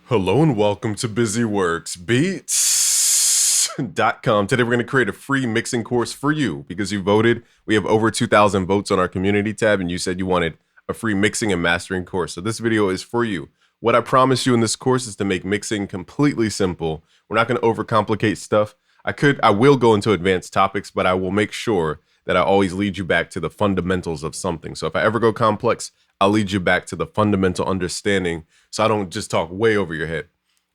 Hello and welcome to BusyWorksBeats.com. Today we're going to create a free mixing course for you because you voted. We have over 2,000 votes on our community tab and you said you wanted a free mixing and mastering course. So this video is for you. What I promise you in this course is to make mixing completely simple. We're not going to overcomplicate stuff. I will go into advanced topics, but I will make sure that I always lead you back to the fundamentals of something. So if I ever go complex, I'll lead you back to the fundamental understanding so I don't just talk way over your head.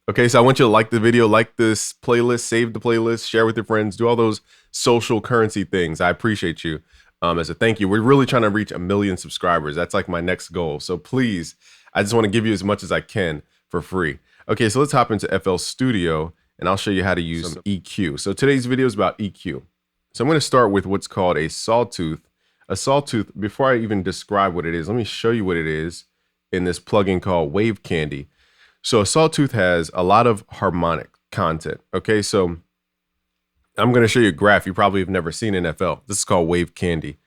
Okay, so I want you to like the video, like this playlist, save the playlist, share with your friends, do all those social currency things. I appreciate you. As a thank you, we're really trying to reach 1 million subscribers. That's like my next goal. So please, I just want to give you as much as I can for free. Okay, so let's hop into FL Studio and I'll show you how to use some EQ. So today's video is about EQ. So I'm going to start with what's called a sawtooth. A sawtooth, before I even describe what it is, let me show you what it is in this plugin called Wave Candy. So a sawtooth has a lot of harmonic content. Okay, so I'm going to show you a graph you probably have never seen in FL. This is called Wave Candy.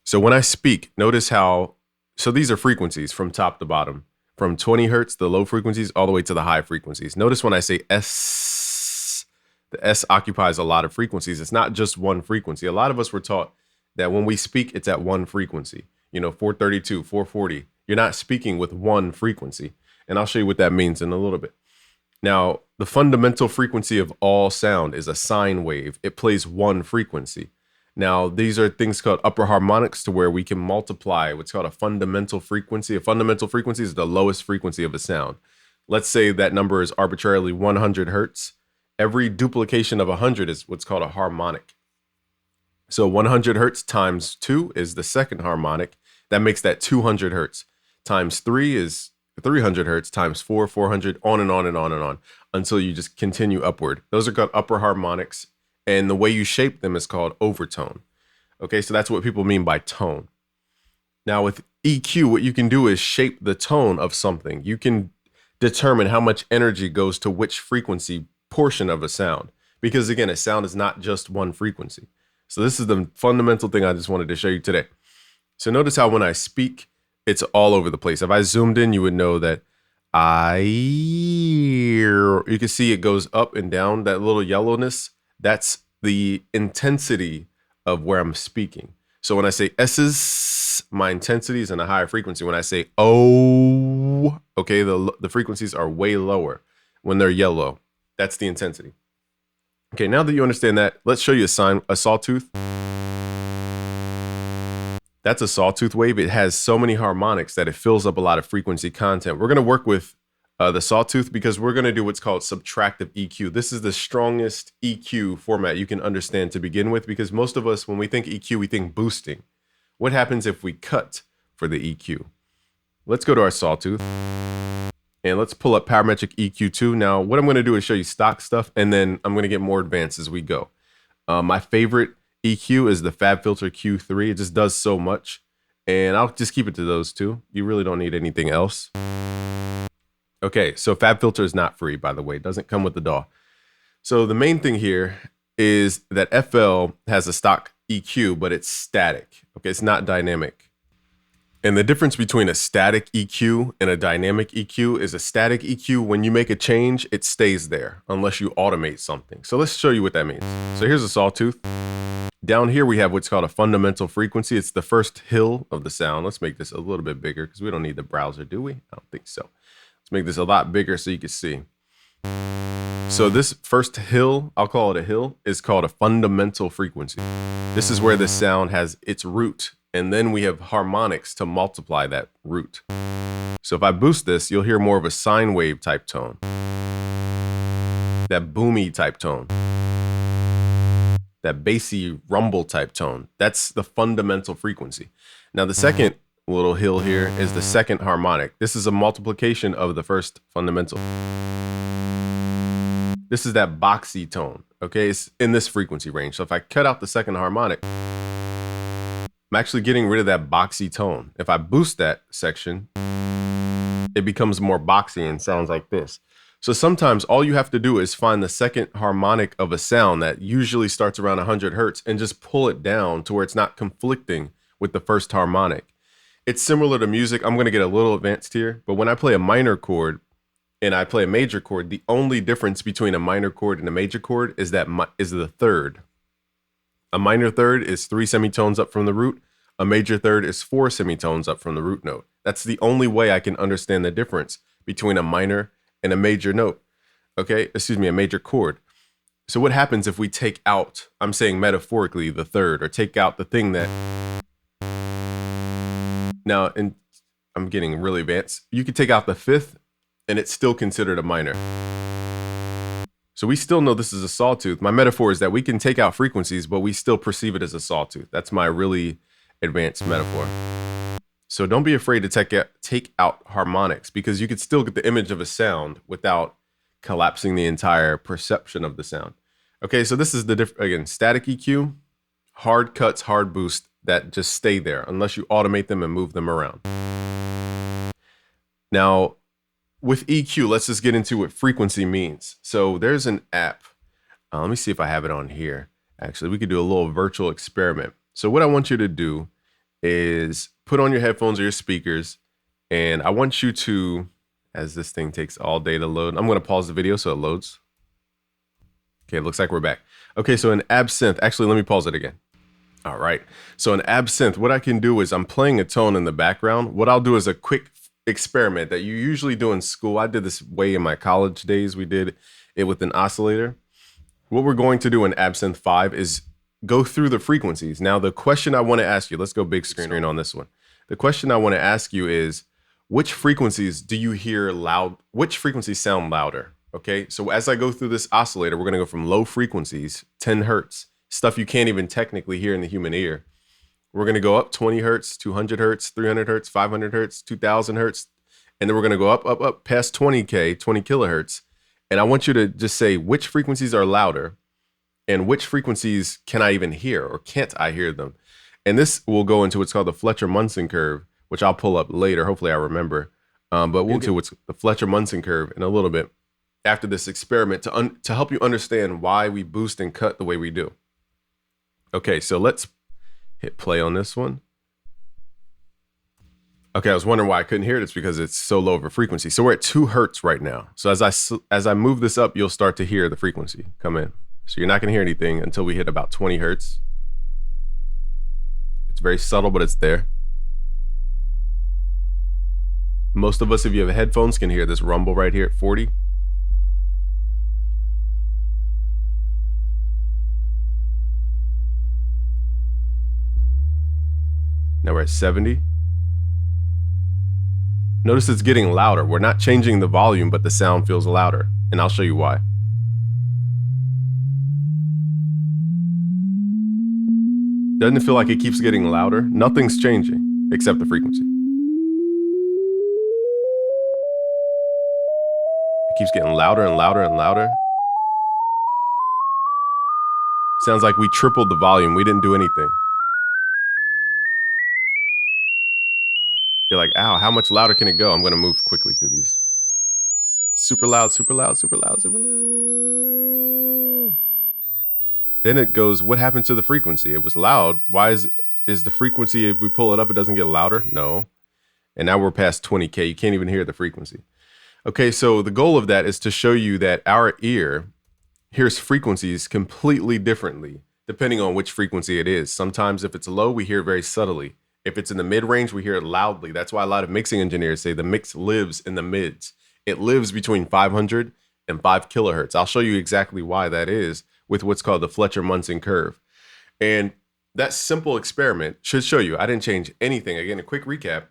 So when I speak, notice how, so these are frequencies from top to bottom, from 20 hertz, the low frequencies, all the way to the high frequencies. Notice when I say S, the S occupies a lot of frequencies. It's not just one frequency. A lot of us were taught that when we speak, it's at one frequency, 432, 440. You're not speaking with one frequency. And I'll show you what that means in a little bit. Now, the fundamental frequency of all sound is a sine wave. It plays one frequency. Now, these are things called upper harmonics, to where we can multiply what's called a fundamental frequency. A fundamental frequency is the lowest frequency of a sound. Let's say that number is arbitrarily 100 hertz. Every duplication of 100 is what's called a harmonic. So 100 hertz times 2 is the second harmonic. That makes that 200 hertz. Times 3 is 300 hertz. Times 4, 400, on and on and on and on, until you just continue upward. Those are called upper harmonics. And the way you shape them is called overtone. Okay, so that's what people mean by tone. Now with EQ, what you can do is shape the tone of something. You can determine how much energy goes to which frequency portion of a sound. Because again, a sound is not just one frequency. So this is the fundamental thing I just wanted to show you today. So notice how when I speak, it's all over the place. If I zoomed in, you would know that you can see it goes up and down. That little yellowness, that's the intensity of where I'm speaking. So when I say S's, my intensity is in a higher frequency. When I say O, okay, the frequencies are way lower when they're yellow. That's the intensity. Okay, now that you understand that, let's show you a sawtooth. That's a sawtooth wave. It has so many harmonics that it fills up a lot of frequency content. We're going to work with the sawtooth because we're going to do what's called subtractive EQ. This is the strongest EQ format you can understand to begin with, because most of us, when we think EQ, we think boosting. What happens if we cut for the EQ? Let's go to our sawtooth. And let's pull up parametric EQ2. Now, what I'm going to do is show you stock stuff, and then I'm going to get more advanced as we go. My favorite EQ is the FabFilter Q3. It just does so much. And I'll just keep it to those two. You really don't need anything else. Okay, so FabFilter is not free, by the way. It doesn't come with the DAW. So the main thing here is that FL has a stock EQ, but it's static. Okay, it's not dynamic. And the difference between a static EQ and a dynamic EQ is a static EQ, when you make a change, it stays there unless you automate something. So let's show you what that means. So here's a sawtooth. Down here, we have what's called a fundamental frequency. It's the first hill of the sound. Let's make this a little bit bigger because we don't need the browser, do we? I don't think so. Let's make this a lot bigger so you can see. So this first hill, I'll call it a hill, is called a fundamental frequency. This is where the sound has its root. And then we have harmonics to multiply that root. So if I boost this, you'll hear more of a sine wave type tone. That boomy type tone. That bassy rumble type tone. That's the fundamental frequency. Now the second little hill here is the second harmonic. This is a multiplication of the first fundamental. This is that boxy tone. Okay, it's in this frequency range. So if I cut out the second harmonic, I'm actually getting rid of that boxy tone. If I boost that section, it becomes more boxy and sounds like this. So sometimes all you have to do is find the second harmonic of a sound that usually starts around 100 hertz and just pull it down to where it's not conflicting with the first harmonic. It's similar to music. I'm going to get a little advanced here, but when I play a minor chord, and I play a major chord, the only difference between a minor chord and a major chord is that is the third. A minor third is 3 semitones up from the root. A major third is 4 semitones up from the root note. That's the only way I can understand the difference between a minor and a major note. Okay, excuse me, a major chord. So what happens if we take out, I'm saying metaphorically, the third, or take out the thing that, now, and I'm getting really advanced, you could take out the fifth and it's still considered a minor. So we still know this is a sawtooth. My metaphor is that we can take out frequencies, but we still perceive it as a sawtooth. That's my really advanced metaphor. So don't be afraid to take out harmonics, because you could still get the image of a sound without collapsing the entire perception of the sound. Okay, so this is the again, static EQ, hard cuts, hard boost that just stay there unless you automate them and move them around. Now, with EQ, let's just get into what frequency means. So there's an app. Let me see if I have it on here. Actually, we could do a little virtual experiment. So what I want you to do is put on your headphones or your speakers, and I want you to, as this thing takes all day to load, I'm going to pause the video so it loads. Okay, it looks like we're back. Okay, so an absinthe, actually, let me pause it again. All right, so an absinthe, what I can do is I'm playing a tone in the background. What I'll do is a quick experiment that you usually do in school. I did this way in my college days. We did it with an oscillator. What we're going to do in Absinthe 5 is go through the frequencies. Now, the question I want to ask you, let's go big screen on this one. The question I want to ask you is, which frequencies do you hear loud? Which frequencies sound louder? Okay, so as I go through this oscillator, we're going to go from low frequencies, 10 hertz, stuff you can't even technically hear in the human ear. We're going to go up 20 hertz, 200 hertz, 300 hertz, 500 hertz, 2000 hertz. And then we're going to go up past 20K, 20 kilohertz. And I want you to just say which frequencies are louder and which frequencies can I even hear, or can't I hear them? And this will go into what's called the Fletcher-Munson curve, which I'll pull up later. Hopefully I remember. But we'll get to what's the Fletcher-Munson curve in a little bit after this experiment to help you understand why we boost and cut the way we do. Okay, so let's hit play on this one. Okay, I was wondering why I couldn't hear it. It's because it's so low of a frequency. So we're at 2 hertz right now. So as I move this up, you'll start to hear the frequency come in. So you're not going to hear anything until we hit about 20 hertz. It's very subtle, but it's there. Most of us, if you have headphones, can hear this rumble right here at 40. Now we're at 70. Notice it's getting louder. We're not changing the volume, but the sound feels louder. And I'll show you why. Doesn't it feel like it keeps getting louder? Nothing's changing except the frequency. It keeps getting louder and louder and louder. Sounds like we tripled the volume. We didn't do anything. You're like, ow, how much louder can it go? I'm going to move quickly through these. Super loud, super loud, super loud, super loud. Then it goes, what happened to the frequency? It was loud. Why is the frequency, if we pull it up, it doesn't get louder? No. And now we're past 20K. You can't even hear the frequency. Okay, so the goal of that is to show you that our ear hears frequencies completely differently, depending on which frequency it is. Sometimes if it's low, we hear it very subtly. If it's in the mid-range, we hear it loudly. That's why a lot of mixing engineers say the mix lives in the mids. It lives between 500 and 5 kilohertz. I'll show you exactly why that is with what's called the Fletcher-Munson curve. And that simple experiment should show you I didn't change anything. Again, a quick recap.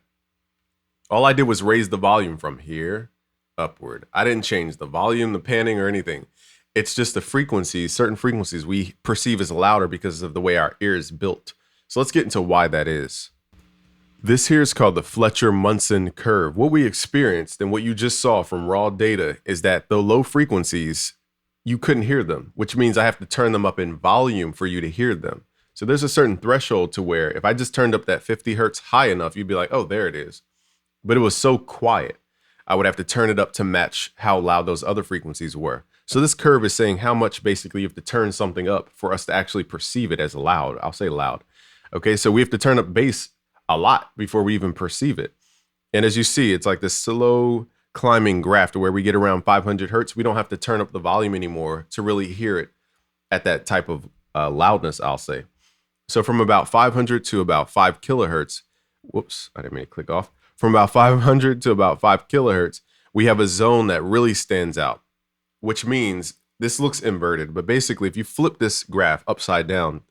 All I did was raise the volume from here upward. I didn't change the volume, the panning, or anything. It's just the frequencies, certain frequencies we perceive as louder because of the way our ear is built. So let's get into why that is. This here is called the Fletcher-Munson curve. What we experienced and what you just saw from raw data is that the low frequencies, you couldn't hear them, which means I have to turn them up in volume for you to hear them. So there's a certain threshold to where if I just turned up that 50 hertz high enough, you'd be like, oh, there it is. But it was so quiet, I would have to turn it up to match how loud those other frequencies were. So this curve is saying how much basically you have to turn something up for us to actually perceive it as loud. I'll say loud. Okay, so we have to turn up bass a lot before we even perceive it. And as you see, it's like this slow climbing graph to where we get around 500 hertz. We don't have to turn up the volume anymore to really hear it at that type of loudness, I'll say. So from about 500 to about 5 kilohertz, whoops, I didn't mean to click off. From about 500 to about 5 kilohertz, we have a zone that really stands out, which means this looks inverted. But basically, if you flip this graph upside down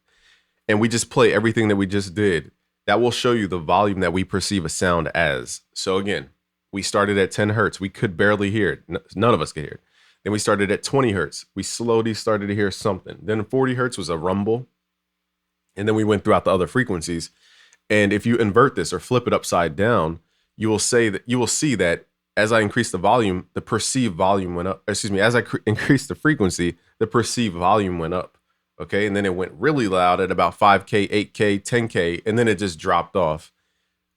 and we just play everything that we just did, that will show you the volume that we perceive a sound as. So again, we started at 10 hertz. We could barely hear it. None of us could hear it. Then we started at 20 hertz. We slowly started to hear something. Then 40 hertz was a rumble. And then we went throughout the other frequencies. And if you invert this or flip it upside down, you will see that as I increased the volume, the perceived volume went up. Excuse me, as I increased the frequency, the perceived volume went up. Okay, and then it went really loud at about 5K, 8K, 10K, and then it just dropped off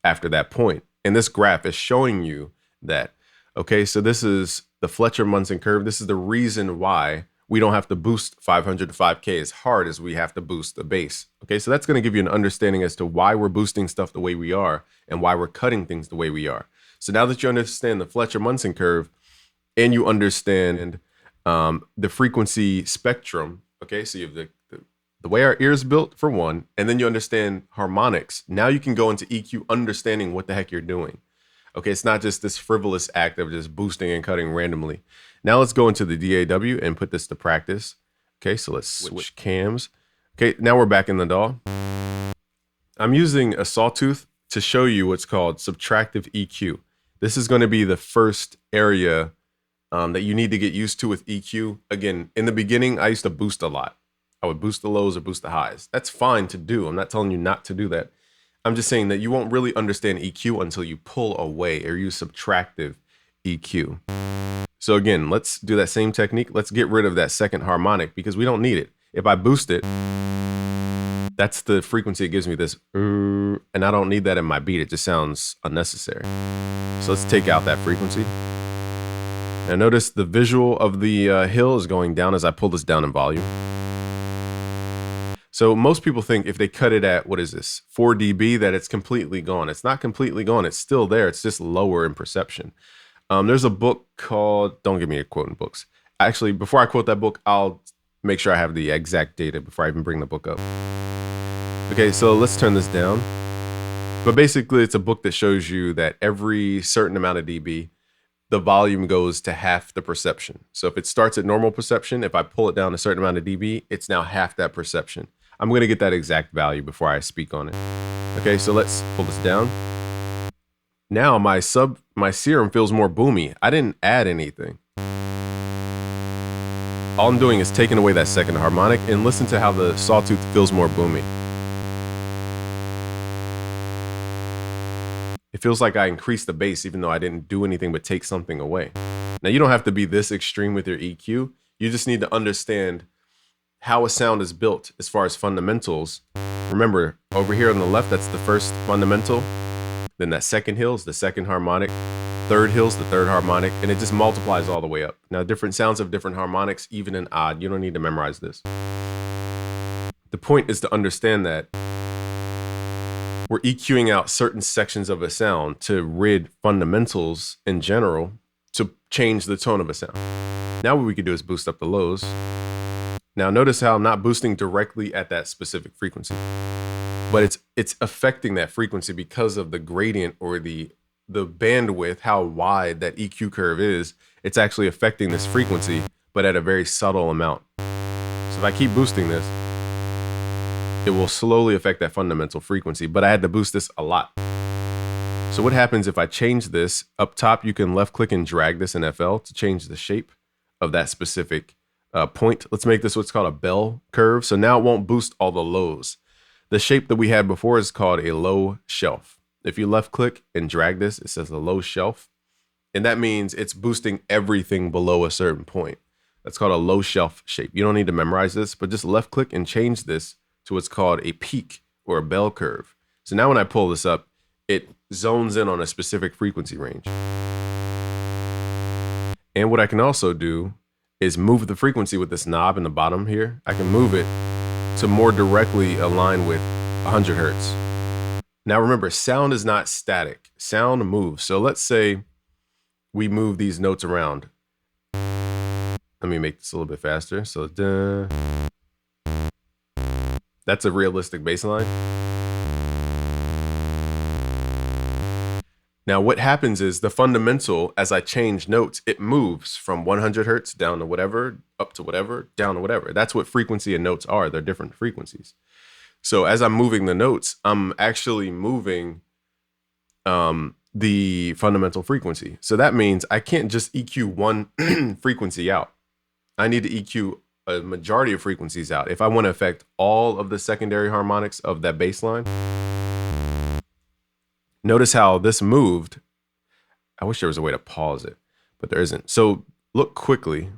after that point. And this graph is showing you that. Okay, so this is the Fletcher-Munson curve. This is the reason why we don't have to boost 500 to 5K as hard as we have to boost the bass. Okay, so that's going to give you an understanding as to why we're boosting stuff the way we are and why we're cutting things the way we are. So now that you understand the Fletcher-Munson curve and you understand the frequency spectrum, okay, so you have the way our ears built for one, and then you understand harmonics. Now you can go into EQ understanding what the heck you're doing. Okay, it's not just this frivolous act of just boosting and cutting randomly. Now let's go into the DAW and put this to practice. Okay, so let's switch cams. Okay, now we're back in the DAW. I'm using a sawtooth to show you what's called subtractive EQ. This is going to be the first area that you need to get used to with EQ. Again, in the beginning, I used to boost a lot. I would boost the lows or boost the highs. That's fine to do. I'm not telling you not to do that. I'm just saying that you won't really understand EQ until you pull away or use subtractive EQ. So again, let's do that same technique. Let's get rid of that second harmonic because we don't need it. If I boost it, that's the frequency it gives me, this, and I don't need that in my beat. It just sounds unnecessary. So let's take out that frequency. Now notice the visual of the hill is going down as I pull this down in volume. So most people think if they cut it at, what is this, 4 dB, that it's completely gone. It's not completely gone. It's still there. It's just lower in perception. There's a book called, don't give me a quote in books. Actually, before I quote that book, I'll make sure I have the exact data before I even bring the book up. Okay, so let's turn this down. But basically, it's a book that shows you that every certain amount of dB, the volume goes to half the perception. So if it starts at normal perception, if I pull it down a certain amount of dB, it's now half that perception. I'm going to get that exact value before I speak on it. Okay, so let's pull this down. Now my serum feels more boomy. I didn't add anything. All I'm doing is taking away that second harmonic, and listen to how the sawtooth feels more boomy. It feels like I increased the bass even though I didn't do anything but take something away. Now you don't have to be this extreme with your EQ. You just need to understand how a sound is built as far as fundamentals. Remember, over here on the left, that's the first fundamental. Then that second hill is the second harmonic. Third hill is the third harmonic, and it just multiplies all the way up. Now, different sounds have different harmonics, even and odd. You don't need to memorize this. The point is to understand that we're EQing out certain sections of a sound to rid fundamentals in general to change the tone of a sound. Now what we could do is boost up the lows. Now notice how I'm not boosting directly at that specific frequency, but it's affecting that frequency because of the gradient or the bandwidth, how wide that EQ curve is. It's actually affecting this frequency, but at a very subtle amount. So if I keep boosting this, it will slowly affect that fundamental frequency, but I had to boost this a lot. So what happens if I change this? Up top, you can left click and drag this in FL to change the shape of that specific point. Let's make this what's called a bell curve. So now it won't boost all the lows. The shape that we had before is called a low shelf. If you left click and drag this, it says a low shelf. And that means it's boosting everything below a certain point. That's called a low shelf shape. You don't need to memorize this, but just left click and change this to what's called a peak or a bell curve. So now when I pull this up, it zones in on a specific frequency range. And what I can also do is move the frequency with this knob in the bottom here. I can move it to more directly align with 100 hertz. Now remember, sound is not static. Sound moves. So let's say we move these notes around. Let me make this a little bit faster. So that's a realistic bass line. Now what happens is the fundamental, as I change notes, it moves from 100 hertz down to whatever, up to whatever, down to whatever. That's what frequency and notes are. They're different frequencies. So as I'm moving the notes, I'm actually moving the fundamental frequency. So that means I can't just EQ one frequency out. I need to EQ a majority of frequencies out if I want to affect all of the secondary harmonics of that bass line. Notice how this moved. I wish there was a way to pause it, but there isn't. So look quickly.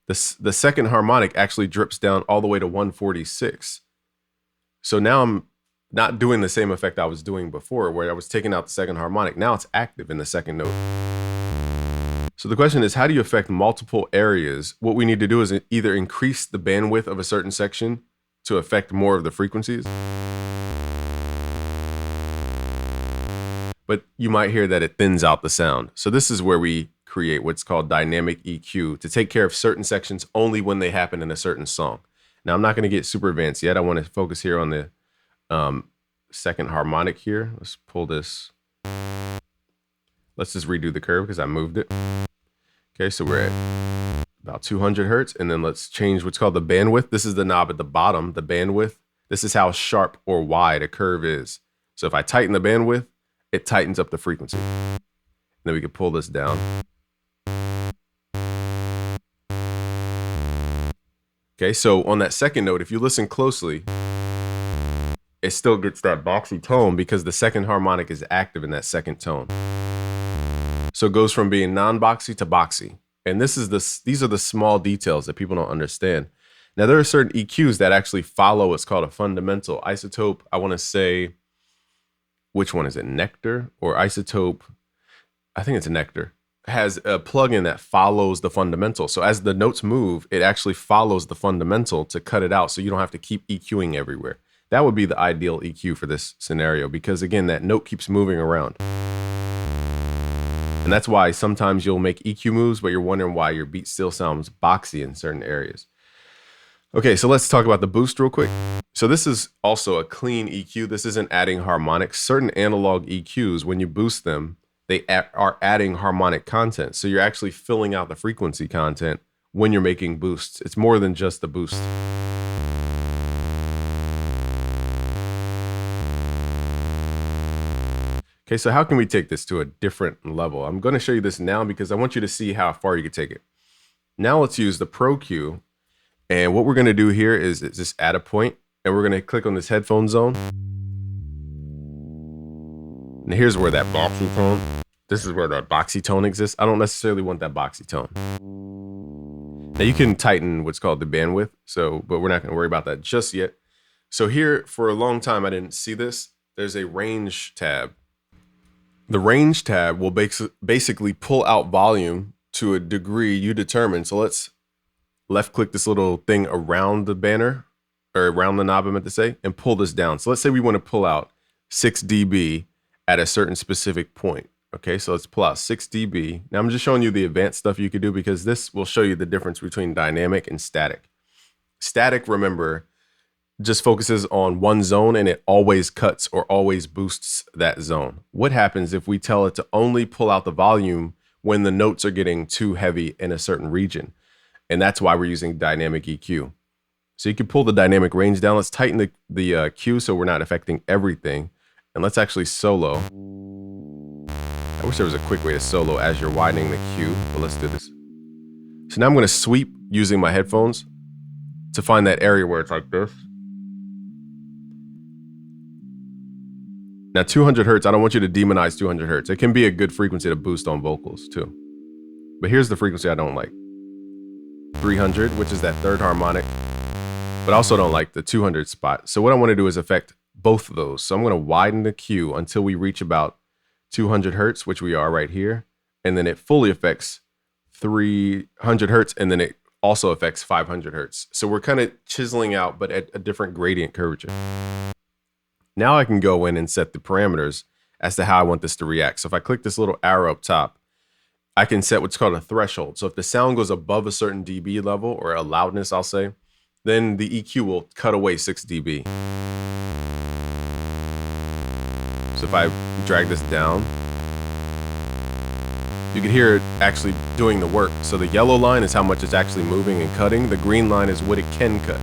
The second harmonic actually drips down all the way to 146. So now I'm not doing the same effect I was doing before, where I was taking out the second harmonic. Now it's active in the second note. So the question is, how do you affect multiple areas? What we need to do is either increase the bandwidth of a certain section to affect more of the frequencies. But you might hear that it thins out the sound. So this is where we create what's called dynamic EQ to take care of certain sections only when they happen in a certain song. Now, I'm not going to get super advanced yet. I want to focus here on the second harmonic here. Let's pull this. Let's just redo the curve because I moved it. Okay, so we're at about 200 hertz. And then let's change what's called the bandwidth. This is the knob at the bottom, the bandwidth. This is how sharp or wide a curve is. So if I tighten the bandwidth, it tightens up the frequency. And then we can pull this down. Okay, so on that second note, if you listen closely, it still gets that boxy tone because the second harmonic is active in that second tone. So it goes from being non-boxy to boxy. And these are the small details that people don't understand. Now, there are certain EQs that actually follow what's called a fundamental isotope. I want to say, which one is it? Nectar or isotope? I think it's a Nectar. It has a plugin that follows the fundamental. So as the notes move, it actually follows the fundamental to cut it out so you don't have to keep EQing everywhere. That would be the ideal EQ for this scenario because, again, that note keeps moving around. And that's why sometimes you'll make EQ moves, but you're wondering why your beat still sounds boxy in certain areas. Okay, so let's talk about the boost real quick. So this is also a clean EQ. This isn't adding harmonics. Certain analog EQs, when you boost them, they are adding harmonic content. So you're actually filling out the frequency content when you're making boosts. It's more than just the boost. Okay, so how can we take this to a different level? I'm going to show you this now because I want you to see how far you can take it. Now let's use the Pro Q. And what we're going to do here is just add a point, and we're going to click on this headphone zone. And here's where that boxy tone, this is where that boxy tone exists. I don't necessarily want that boxy tone. Now you can tighten what's called the bandwidth, but we're not going to worry about that just yet. So here, for a long time, I didn't see this. There's a range tab. The range tab will basically pull out volume to a degree you determine. So let's left click this little thing around the banner, or around the knob, I meant to say, and pull this down. So let's say we want to pull out 6 dB at a certain specific point. Okay, so let's pull out 6 dB. Now I'm just showing you the advanced stuff you could do because this will show you the difference between dynamic and static. Static, remember, just focuses on one zone and it always cuts or always boosts that zone. What happens if we tell it to only pull out the volume when the notes are getting too heavy in a certain region? And that's why we're using dynamic EQ. So you can pull the dynamic range down. Let's tighten the Q so we're not affecting everything. And let's actually solo. I wish there was a quick way to solo as you're widening the Q, but let's do this. So now I'm going to sweep using my headphones to find that area where it's like this. Now 200 hertz, I don't want you to demonize 200 hertz. It can be a good frequency to boost on vocals too. But here's the frequency I don't like. 300, which is that third harmonic, but I also don't like the 200 spot. So what I want to do is affect both of those. So I'm going to widen the Q until we reach about 200 hertz, which we are right here. And then it fully affects 300 hertz. And then it also affects 500 hertz. So we're kind of chiseling out, but at a different gradient curvature. Now I can go in and set the parameters as to how I want this to react. So if I click this little arrow up top, I can set what's called a threshold. So if the sound goes above a certain dB level, or a loudness, I'll say, then the EQ will cut away 6 dB. So if I drag this down, you can hear it actually doing the work. So the yellow line is how much it's actually moving and cutting. The green line is what it can cut.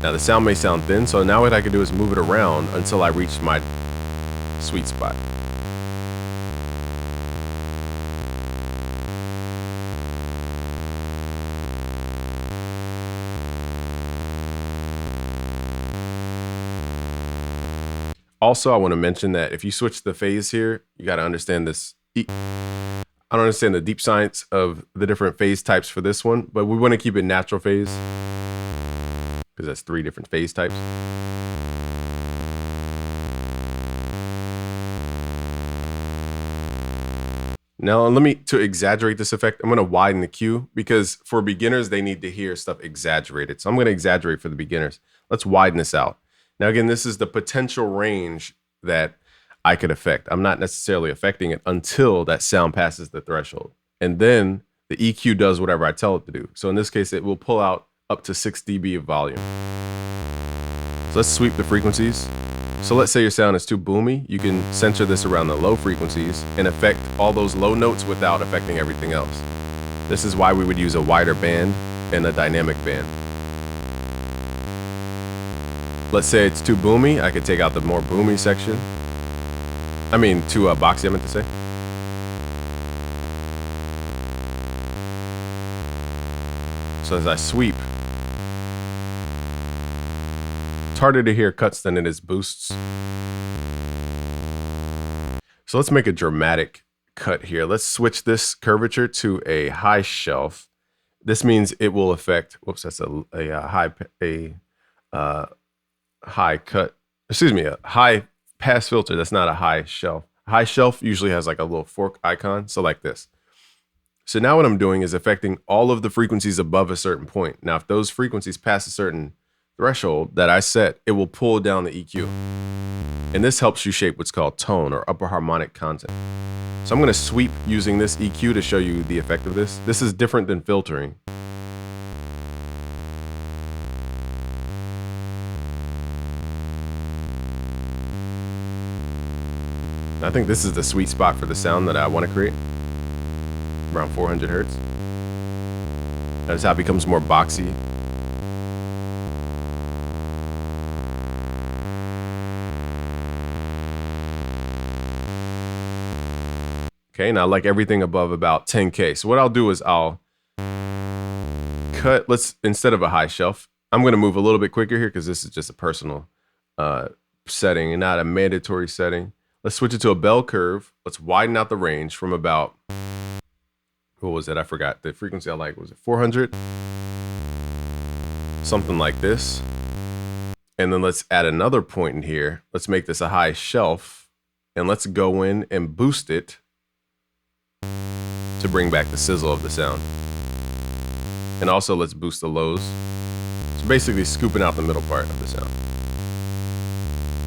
Now the sound may sound thin, so now what I can do is move it around until I reach my sweet spot. Also, I want to mention that if you switch the phase here, you got to understand this. I don't understand the deep science of the different phase types for this one, but we want to keep it natural phase because that's 3 different phase types. Now, to exaggerate this effect, I'm going to widen the cue because for beginners, they need to hear stuff exaggerated. So I'm going to exaggerate for the beginners. Let's widen this out. Now, again, this is the potential range that I could affect. I'm not necessarily affecting it until that sound passes the threshold. And then the EQ does whatever I tell it to do. So in this case, it will pull out up to 6 dB of volume. So let's sweep the frequencies. So let's say your sound is too boomy. You can center this around the low frequencies and affect all those low notes without affecting everything else. This is why we would use a wider band and a dynamic band. Let's say it's too boomy. I could take out the more boomy section. I mean, too boxy, I meant to say. So as I sweep, it's harder to hear cuts than it is boosts. So let's make a dramatic cut here. Let's switch this curvature to a high shelf. This means it will affect, whoops, that's a high cut, excuse me, a high pass filter. That's not a high shelf. High shelf usually has like a little fork icon. So like this. So now what I'm doing is affecting all of the frequencies above a certain point. Now, if those frequencies pass a certain threshold that I set, it will pull down the EQ. And this helps you shape what's called tone or upper harmonic content. So I'm going to sweep using this EQ to show you the effect of this. This is different than filtering. I think this is the sweet spot for the sound that I want to create, around 400 hertz. Notice how it becomes more boxy. Okay, now like everything above about 10K. So what I'll do is I'll cut, instead of a high shelf, I'm going to move a little bit quicker here because this is just a personal setting and not a mandatory setting. Let's switch it to a bell curve. Let's widen out the range from about, what was it? I forgot. The frequency I like, was it 400? Something like this. And then let's add another point in here. Let's make this a high shelf and let's go in and boost it to bring back the sizzle of the sound. And also let's boost the lows. So basically scooping out the middle part of the sound.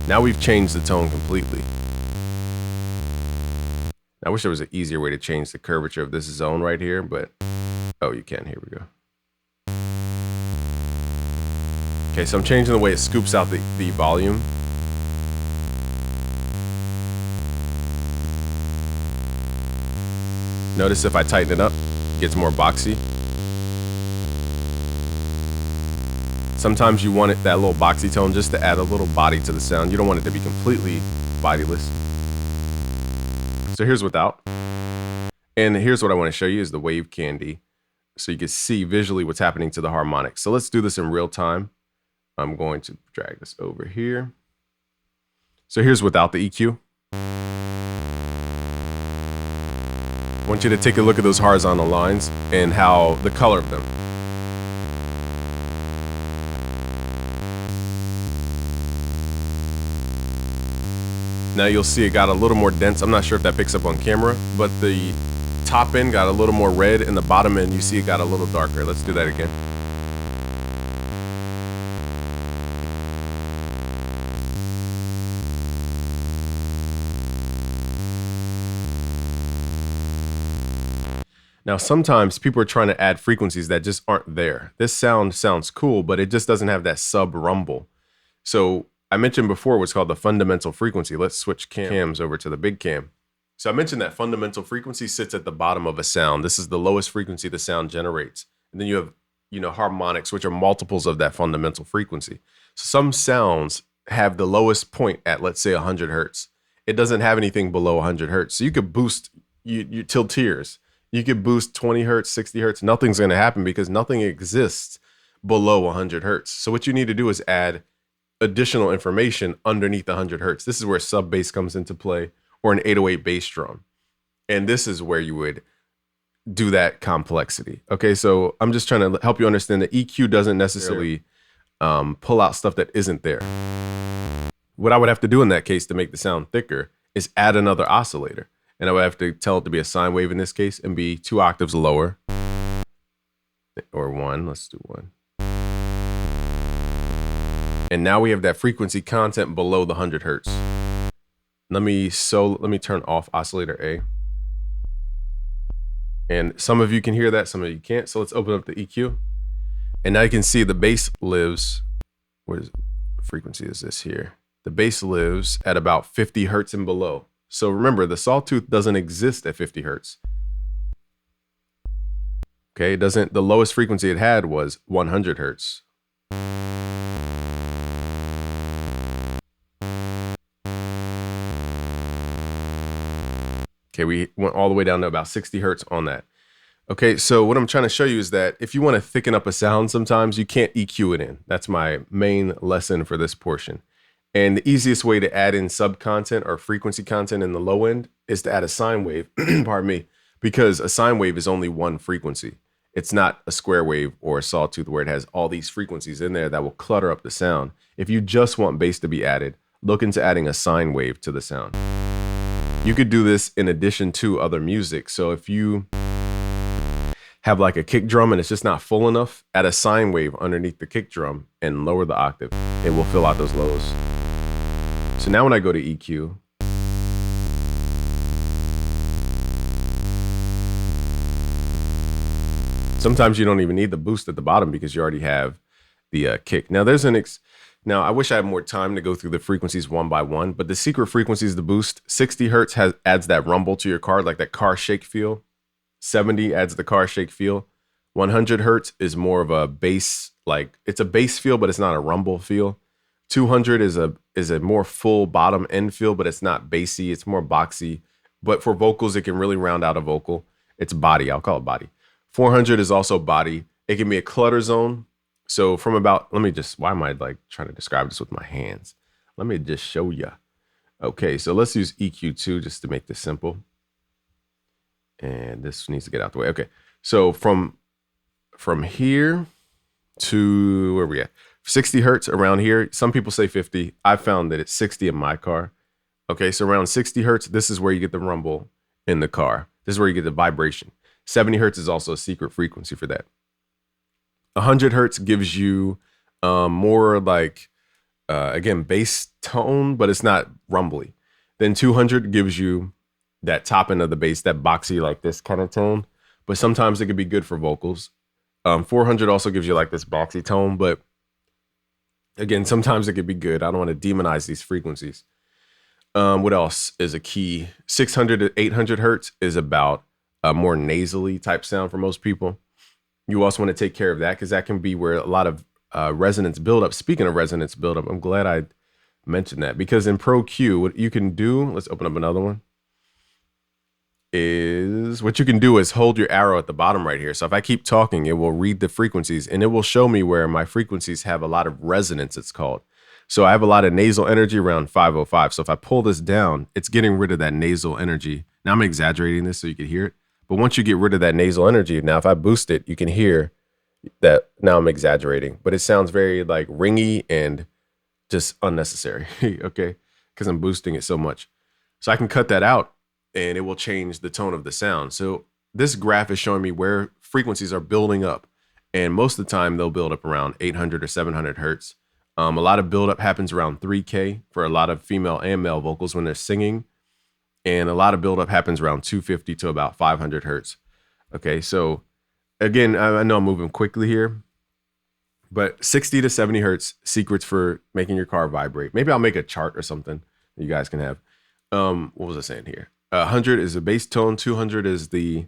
Now we've changed the tone completely. I wish there was an easier way to change the curvature of this zone right here, but oh, you can. Here we go. Okay, so I'm changing the way it scoops out the volume. Notice if I tighten it up, it gets more boxy. Sometimes you want that little boxy tone just to add a little body to the sound. You don't want it to be completely bodiless. So here's without. And here's what I want to show you is the wave candy. So you can see visually what's happening to the harmonics. So let's do this in real time. I'm going to drag this over here. So here's without the EQ. I want you to take a look at those horizontal lines and how the color of them. Now you'll see it got a little more dense. I'm not sure if that picks up on camera, but the top end got a little more red and the bottom end, you see it got a little darker. Let's do that again. Now, sometimes people are trying to add frequencies that just aren't there. This sound sounds cool, but it just doesn't have that sub rumble. So I mentioned before what's called the fundamental frequency. Let's switch cams over to the big cam. So I mentioned that fundamental frequency sits at the bottom of a sound. This is the lowest frequency the sound generates. And then you have, harmonics, which are multiples of that fundamental frequency. So some sounds have the lowest point at, let's say, 100 hertz. It doesn't have anything below 100 hertz. So you could boost you till tears. You could boost 20 hertz, 60 hertz. Nothing's going to happen because nothing exists below 100 hertz. So what you need to do is add additional information underneath 100 hertz. This is where sub bass comes into play, or an 808 bass drum. And this is where you would do that complexity. Okay, so I'm just trying to help you understand that EQ doesn't necessarily pull out stuff that isn't there. What I would have to do in that case to make the sound thicker is add another oscillator. And I would have to tell it to be a sine wave in this case and be 2 octaves lower. Or 1, let's do 1. And now we have that frequency content below the 100 hertz. Let me turn off oscillator A. And some of you can hear that, some of you can't. So let's open up the EQ. And now you can see the bass lives, what frequency is this here? The bass lives at about 50 hertz and below. So remember, the sawtooth doesn't exist at 50 hertz. Okay, the lowest frequency it had was 100 hertz. Okay, we went all the way down to about 60 hertz on that. Okay, so what I'm trying to show you is that if you want to thicken up a sound, sometimes you can't EQ it in. That's my main lesson for this portion. And the easiest way to add in sub content or frequency content in the low end is to add a sine wave, pardon me, because a sine wave is only one frequency. It's not a square wave or a sawtooth where it has all these frequencies in there that will clutter up the sound. If you just want bass to be added, look into adding a sine wave to the sound. You could do this in addition to other music. So if you have like a kick drum and it's just not full enough, add a sine wave underneath the kick drum and lower the octave. It will fill out those lows. So now when I go to EQ, sometimes you don't even need the boost at the bottom because you already have the kick. Now there's now I wish I had more time to go through the frequencies one by one, but the secret frequency is the boost. 60 hertz adds that rumble to your car, like that car shake feel. 70 adds the car shake feel. 100 hertz is more of a bass, like it's a bass feel, but it's not a rumble feel. 200 is a more full bottom end feel, but it's not bassy. It's more boxy. But for vocals, it can really round out a vocal. It's body. I'll call it body. 400 is also body. It can be a clutter zone. So from about, why am I like trying to describe this with my hands? Let me just show you. Okay, so let's use EQ2 just to make this simple. And this needs to get out the way. Okay, so from here to where we at? 60 hertz around here. Some people say 50. I found that it's 60 in my car. Okay, so around 60 hertz, this is where you get the rumble in the car. This is where you get the vibration. 70 hertz is also a secret frequency for that. 100 hertz gives you more like, again, bass tone, but it's not rumbly. Then 200 gives you that top end of the bass, that boxy, like this kind of tone. But sometimes it could be good for vocals. 400 also gives you like this boxy tone, but again, sometimes it could be good. I don't want to demonize these frequencies. What else is a key? 600 to 800 hertz is about a more nasally type sound for most people. You also want to take care of that because that can be where a lot of resonance buildup. Speaking of resonance buildup, I'm glad I mentioned that because in Pro Q, what you can do, let's open up another one, is what you can do is hold your arrow at the bottom right here. So if I keep talking, it will read the frequencies and it will show me where my frequencies have a lot of resonance, it's called. So I have a lot of nasal energy around 505. So if I pull this down, it's getting rid of that nasal energy. Now I'm exaggerating this so you can hear it. But once you get rid of that nasal energy, now if I boost it, you can hear that now I'm exaggerating. But it sounds very like ringy and just unnecessary, okay? Because I'm boosting it so much. So I can cut that out and it will change the tone of the sound. So this graph is showing me where frequencies are building up. And most of the time they'll build up around 800 or 700 hertz. A lot of buildup happens around 3K for a lot of female and male vocals when they're singing. And a lot of buildup happens around 250 to about 500 hertz Okay, so again, I know I'm moving quickly here, but 60 to 70 hertz, secrets for making your car vibrate. Maybe I'll make a chart or something that you guys can have. What was I saying here? 100 is the bass tone. 200 is the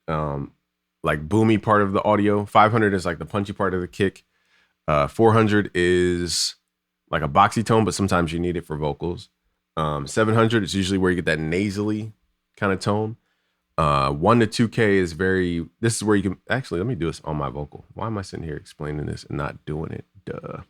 like boomy part of the audio. 500 is like the punchy part of the kick. 400 is like a boxy tone, but sometimes you need it for vocals. 700 is usually where you get that nasally kind of tone. 1 to 2K is this is where you can actually, let me do this on my vocal. Why am I sitting here explaining this and not doing it? Duh.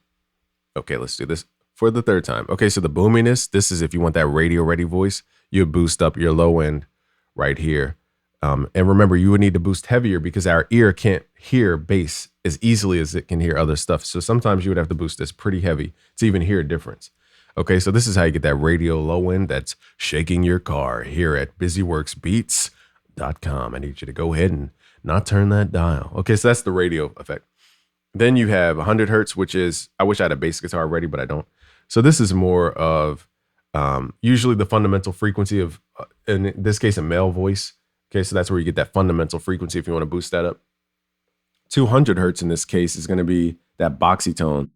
Okay, let's do this for the third time. Okay, so the boominess, this is if you want that radio ready voice, you boost up your low end right here. And remember, you would need to boost heavier because our ear can't hear bass as easily as it can hear other stuff. So sometimes you would have to boost this pretty heavy to even hear a difference. Okay, so this is how you get that radio low end that's shaking your car here at busyworksbeats.com. I need you to go ahead and not turn that dial. Okay, so that's the radio effect. Then you have 100 hertz, which is, I wish I had a bass guitar ready, but I don't. So this is more of usually the fundamental frequency of, in this case, a male voice. Okay, so that's where you get that fundamental frequency if you want to boost that up. 200 hertz in this case is going to be that boxy tone.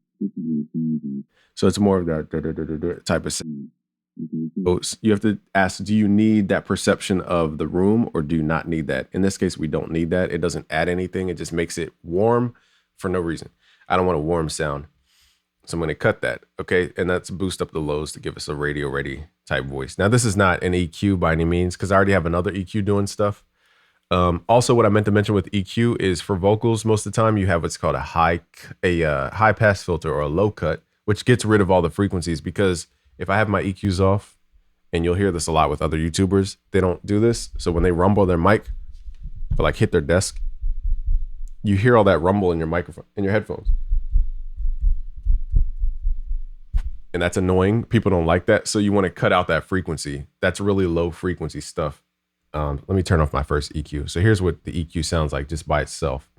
So it's more of that type of sound. You have to ask, do you need that perception of the room or do you not need that? In this case, we don't need that. It doesn't add anything. It just makes it warm for no reason. I don't want a warm sound. So I'm going to cut that. Okay. And that's boost up the lows to give us a radio ready type voice. Now, this is not an EQ by any means because I already have another EQ doing stuff. Also, what I meant to mention with EQ is for vocals, most of the time you have what's called a high pass filter or a low cut, which gets rid of all the frequencies. Because if I have my EQs off, and you'll hear this a lot with other YouTubers, they don't do this. So when they rumble their mic or like hit their desk, you hear all that rumble in your microphone, in your headphones. And that's annoying. People don't like that. So you want to cut out that frequency. That's really low frequency stuff. Let me turn off my first EQ. So here's what the EQ sounds like just by itself.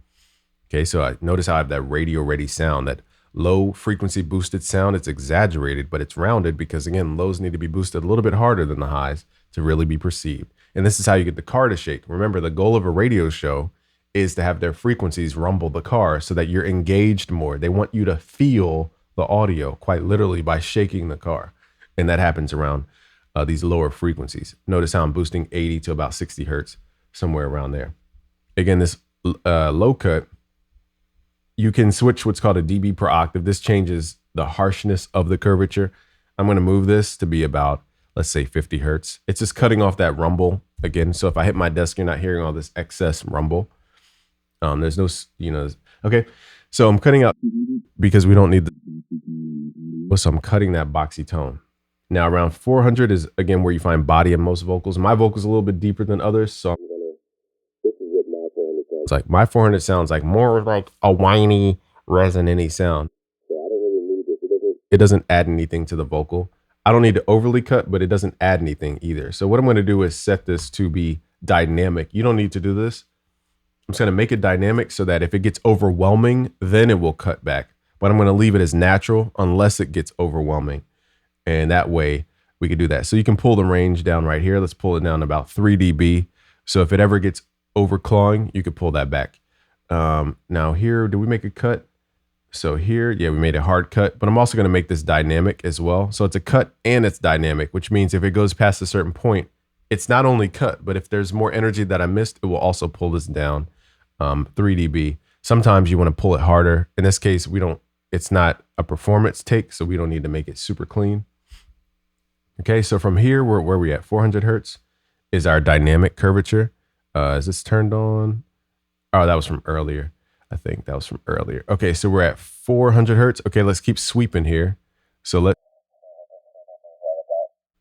Okay, so I notice how I have that radio ready sound, that low frequency boosted sound. It's exaggerated, but it's rounded because again, lows need to be boosted a little bit harder than the highs to really be perceived. And this is how you get the car to shake. Remember, the goal of a radio show is to have their frequencies rumble the car so that you're engaged more. They want you to feel the audio quite literally by shaking the car. And that happens around these lower frequencies. Notice how I'm boosting 80 to about 60 hertz, somewhere around there. Again, this low cut, you can switch what's called a dB per octave. This changes the harshness of the curvature. I'm going to move this to be about, let's say 50 hertz. It's just cutting off that rumble again. So if I hit my desk, you're not hearing all this excess rumble. There's no, okay. So I'm cutting out because we don't need so I'm cutting that boxy tone. Now around 400 is again where you find body in most vocals. My vocal's a little bit deeper than others, so this is what my 400 sounds like. My 400 sounds like more like a whiny, resonant-y sound. So I don't really need this. It doesn't add anything to the vocal. I don't need to overly cut, but it doesn't add anything either. So what I'm going to do is set this to be dynamic. You don't need to do this. I'm just going to make it dynamic so that if it gets overwhelming, then it will cut back. But I'm going to leave it as natural unless it gets overwhelming. And that way we could do that. So you can pull the range down right here. Let's pull it down to about 3 dB. So if it ever gets overclawing, you could pull that back. Now here, do we make a cut? So here, yeah, we made a hard cut, but I'm also going to make this dynamic as well. So it's a cut and it's dynamic, which means if it goes past a certain point, it's not only cut, but if there's more energy that I missed, it will also pull this down 3 dB. Sometimes you want to pull it harder. In this case, it's not a performance take, so we don't need to make it super clean. Okay, so from here, where are we at? 400 hertz is our dynamic curvature. Is this turned on? Oh, that was from earlier. I think that was from earlier. Okay, so we're at 400 hertz. Okay, let's keep sweeping here. So let's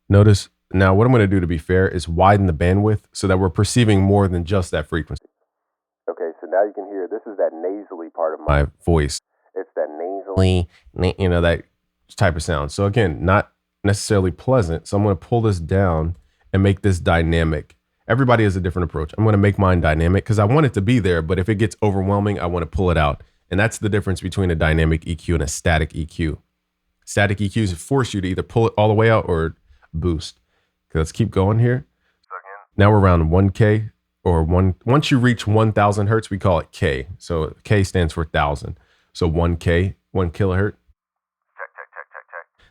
notice now what I'm going to do to be fair is widen the bandwidth so that we're perceiving more than just that frequency. Okay, so now you can hear this is that nasally part of my voice. It's that nasally, that type of sound. So again, not necessarily pleasant. So I'm going to pull this down and make this dynamic. Everybody has a different approach. I'm going to make mine dynamic because I want it to be there, but if it gets overwhelming, I want to pull it out. And that's the difference between a dynamic EQ and a static EQ. Static EQs force you to either pull it all the way out or boost. Okay, let's keep going here. Now we're around 1K. or once you reach 1000 hertz, we call it K. So K stands for 1000. So 1K, 1 kilohertz.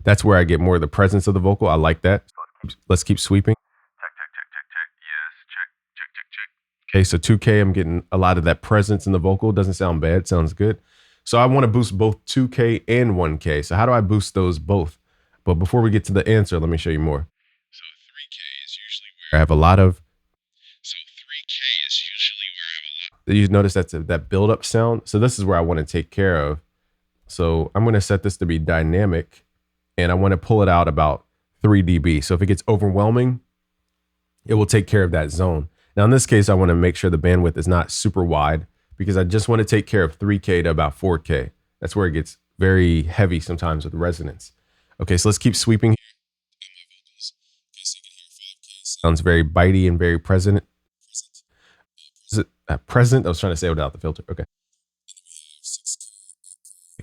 That's where I get more of the presence of the vocal. I like that. Let's keep sweeping. Okay, so 2K, I'm getting a lot of that presence in the vocal. Doesn't sound bad, sounds good. So I want to boost both 2K and 1K. So how do I boost those both? But before we get to the answer, let me show you more. So 3K is usually where I have a lot of. You notice that's that build-up sound. So this is where I want to take care of. So I'm going to set this to be dynamic, and I want to pull it out about 3 dB. So if it gets overwhelming, it will take care of that zone. Now in this case, I want to make sure the bandwidth is not super wide because I just want to take care of 3K to about 4K. That's where it gets very heavy sometimes with resonance. Okay, so let's keep sweeping. Sounds very bitey and very present. Is it present? I was trying to say it without the filter. Okay.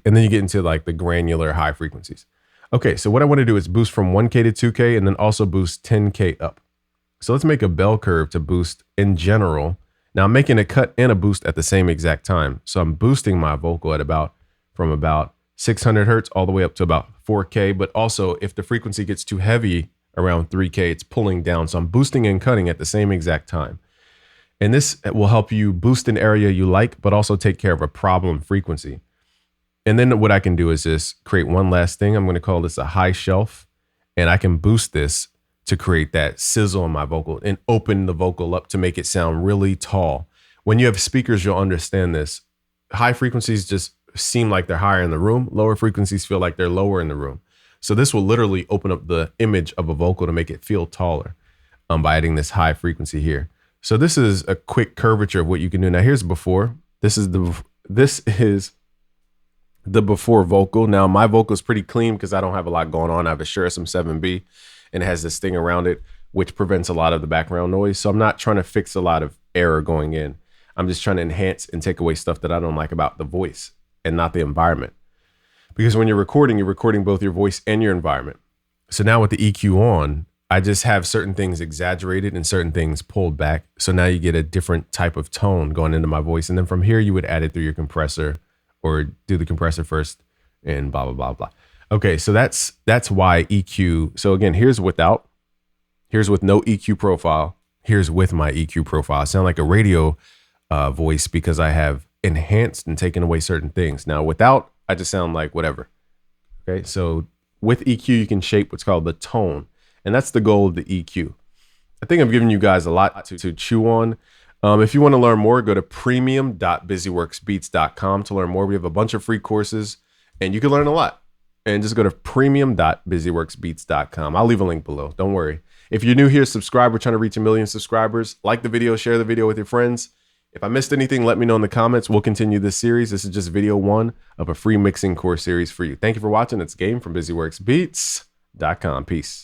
And then you get into like the granular high frequencies. Okay, so what I want to do is boost from 1K to 2K and then also boost 10K up. So let's make a bell curve to boost in general. Now I'm making a cut and a boost at the same exact time. So I'm boosting my vocal at from about 600 hertz all the way up to about 4K. But also if the frequency gets too heavy around 3K, it's pulling down. So I'm boosting and cutting at the same exact time. And this will help you boost an area you like, but also take care of a problem frequency. And then what I can do is just create one last thing. I'm going to call this a high shelf, and I can boost this to create that sizzle in my vocal and open the vocal up to make it sound really tall. When you have speakers, you'll understand this. High frequencies just seem like they're higher in the room. Lower frequencies feel like they're lower in the room. So this will literally open up the image of a vocal to make it feel taller by adding this high frequency here. So this is a quick curvature of what you can do. Now here's before. This is the before vocal. Now my vocal is pretty clean because I don't have a lot going on. I have a Shure SM7B and it has this thing around it, which prevents a lot of the background noise. So I'm not trying to fix a lot of error going in. I'm just trying to enhance and take away stuff that I don't like about the voice and not the environment. Because when you're recording both your voice and your environment. So now with the EQ on, I just have certain things exaggerated and certain things pulled back. So now you get a different type of tone going into my voice. And then from here, you would add it through your compressor or do the compressor first and blah, blah, blah, blah. Okay, so that's why EQ. So again, here's without, here's with no EQ profile. Here's with my EQ profile. I sound like a radio voice because I have enhanced and taken away certain things. Now without, I just sound like whatever. Okay, so with EQ, you can shape what's called the tone. And that's the goal of the EQ. I think I've given you guys a lot to chew on. If you want to learn more, go to premium.busyworksbeats.com to learn more. We have a bunch of free courses and you can learn a lot. And just go to premium.busyworksbeats.com. I'll leave a link below. Don't worry. If you're new here, subscribe. We're trying to reach 1 million subscribers. Like the video, share the video with your friends. If I missed anything, let me know in the comments. We'll continue this series. This is just video 1 of a free mixing course series for you. Thank you for watching. It's Game from busyworksbeats.com. Peace.